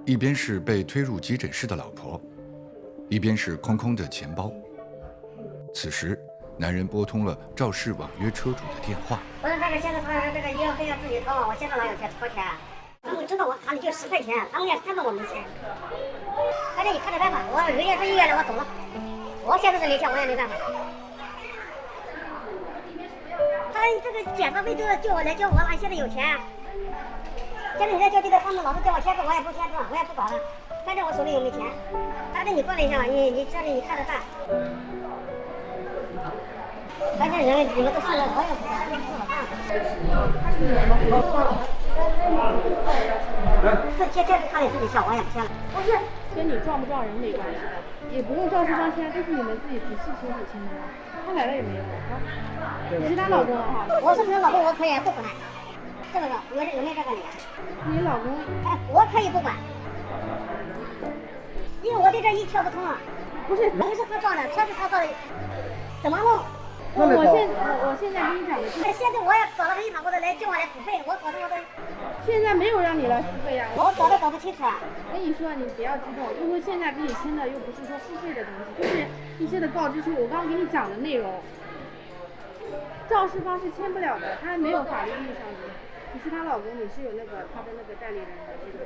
一边是被推入急诊室的老婆，一边是空空的钱包。此时，男人拨通了肇事网约车主的电话。我说这个现在他这个医药费要自己掏，我现在哪有钱掏钱？他们知道我卡里就10块钱，他们也看到我没钱。反正你看着办吧，我人家说医院的我走了，我现在这没钱我也没办法。他这个检查费都要叫我来叫我了，现在有钱。现在人家叫他们老是叫我签字，我也不签字，我也不搞了，反正我手里又没钱。反正你过来一下，你这里你看着办。反正人你们都信了，我也不管，就做了饭。这他得自己签，我也不签了。不是跟你撞不撞人没关系的，也不用肇事方签，这是你们自己仔细清楚签的。他来了也没有啊，你是他老公哈？我是他老公，我可以不管，是不是？有没有这个理？你老公？哎，我可以不管，因为我对这一窍不通啊。不是，人是他撞的，车是他撞的，怎么弄？我现在跟你讲的是，现在我也搞了违法，我得来叫我来付费，我搞得我都。现在没有让你来付费呀。我搞不清楚啊。我跟你说，你不要激动，因为现在给你签的又不是说付费的东西，就是一些的告知书，我刚刚给你讲的内容。肇事方是签不了的，他没有法律意义上的。你是他老公，你是有他的那个代理人的，对不对？